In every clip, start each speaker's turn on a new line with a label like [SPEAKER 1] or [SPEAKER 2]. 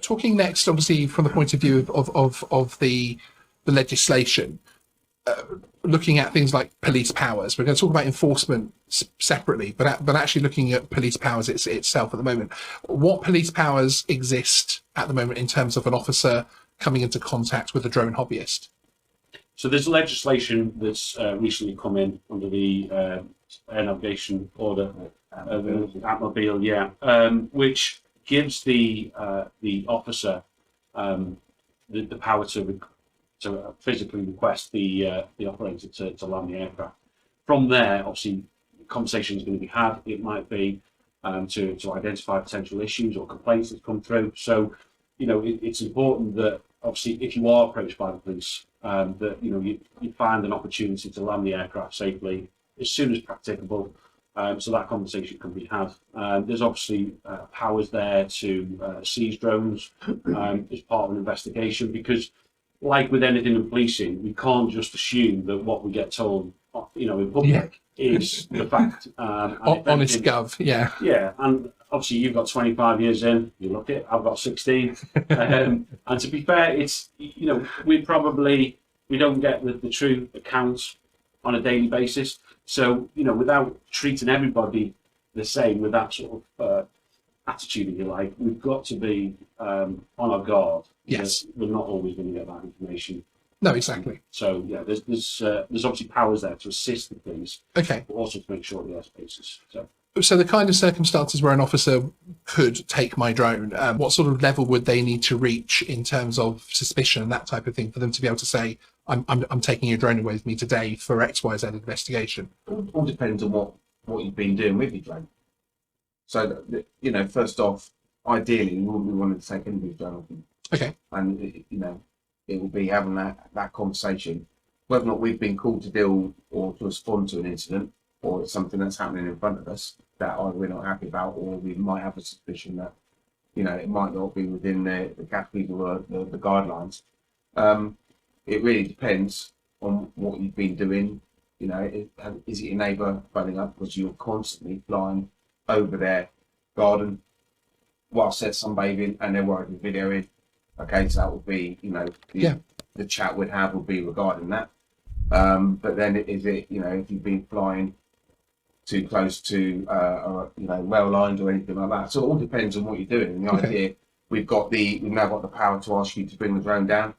[SPEAKER 1] talking next, obviously, from the point of view of the legislation, looking at things like police powers. We're going to talk about enforcement separately, but actually looking at police powers itself at the moment. What police powers exist at the moment in terms of an officer coming into contact with a drone hobbyist?
[SPEAKER 2] So there's legislation that's recently come in under the Air Navigation Order, Atmobile, which gives the officer the power to physically request the operator to land the aircraft. From there, obviously, conversation is going to be had. It might be to identify potential issues or complaints that come through. So, it's important that obviously, if you are approached by the police, that you find an opportunity to land the aircraft safely as soon as practicable. So that conversation can be had. There's obviously powers there to seize drones as part of an investigation, because, like with anything in policing, we can't just assume that what we get told, in public is the fact.
[SPEAKER 1] Honest gov, yeah.
[SPEAKER 2] Yeah, and obviously you've got 25 years in, you look it, I've got 16. And to be fair, it's, we don't get the true accounts on a daily basis. So, without treating everybody the same with that sort of attitude, if you like, we've got to be on our guard.
[SPEAKER 1] Yes.
[SPEAKER 2] We're not always going to get that information.
[SPEAKER 1] No, exactly.
[SPEAKER 2] So, yeah, there's obviously powers there to assist the police.
[SPEAKER 1] Okay.
[SPEAKER 2] But also to make sure the airspace is.
[SPEAKER 1] So the kind of circumstances where an officer could take my drone, what sort of level would they need to reach in terms of suspicion and that type of thing for them to be able to say, I'm taking your drone away with me today for XYZ investigation?
[SPEAKER 3] All depends on what you've been doing with your drone. So, first off, ideally, we wouldn't be wanting to take anybody's drone off them.
[SPEAKER 1] Okay.
[SPEAKER 3] And, it will be having that conversation, whether or not we've been called to deal or to respond to an incident, or it's something that's happening in front of us that either we're not happy about, or we might have a suspicion that, it might not be within the categories or the guidelines. It really depends on what you've been doing. Is it your neighbour phoning up because you're constantly flying over their garden whilst they're sunbathing and they're worried with videoing? Okay, so that would be, the chat we'd have would be regarding that. But then is it, if you've been flying too close to, rail lines or anything like that. So it all depends on what you're doing. And the idea, we've now got the power to ask you to bring the drone down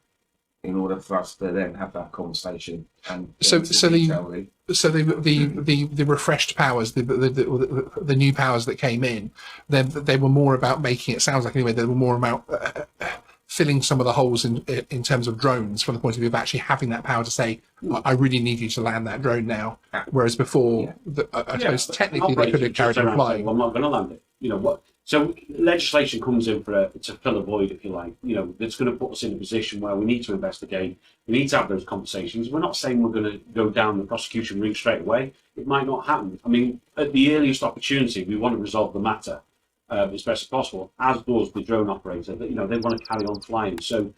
[SPEAKER 3] in order for us to then have that conversation. And
[SPEAKER 1] so the refreshed powers, the new powers that came in, they were more about making it sounds like anyway. They were more about filling some of the holes in terms of drones from the point of view of actually having that power to say, I really need you to land that drone now. Whereas before, I suppose technically they could have carried on flying.
[SPEAKER 2] I'm not going to land it. So legislation comes in to fill a void, if you like. That's going to put us in a position where we need to investigate. We need to have those conversations. We're not saying we're going to go down the prosecution route straight away. It might not happen. I mean, at the earliest opportunity, we want to resolve the matter as best as possible, as does the drone operator. They want to carry on flying. So,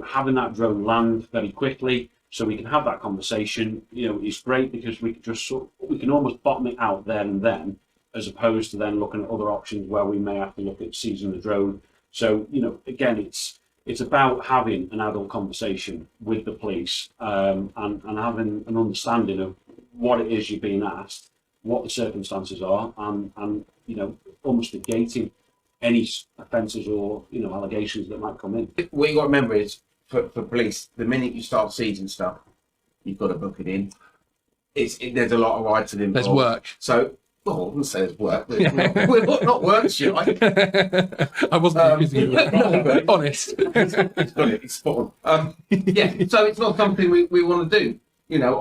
[SPEAKER 2] having that drone land very quickly so we can have that conversation, is great, because we can almost bottom it out there and then, as opposed to then looking at other options where we may have to look at seizing the drone. So, again, it's about having an adult conversation with the police and having an understanding of what it is you're being asked, what the circumstances are, and almost negating any offences or allegations that might come in.
[SPEAKER 3] What you got to remember is, for police, the minute you start seizing stuff, you've got to book it in. There's a lot of rights involved.
[SPEAKER 1] There's work.
[SPEAKER 3] So, well, I wouldn't say there's work. We're not work, should I?
[SPEAKER 1] I wasn't accusing you. Honest.
[SPEAKER 3] It's spot on. So it's not something we want to do,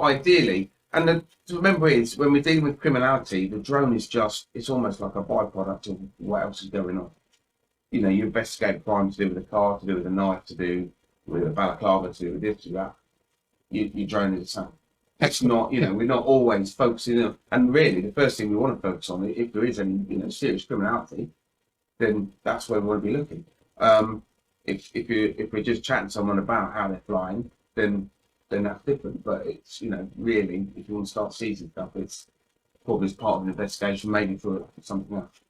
[SPEAKER 3] ideally. And to remember is, when we're dealing with criminality, the drone is it's almost like a byproduct of what else is going on. You investigate crime to do with a car, to do with a knife, to do with a balaclava, to do with this, to that. Your drone is the same. It's not, we're not always focusing on, and really the first thing we want to focus on, if there is any, serious criminality, then that's where we want to be looking. If we're just chatting to someone about how they're flying, then that's different. But it's, really, if you want to start seizing stuff, it's probably as part of an investigation, maybe for something else.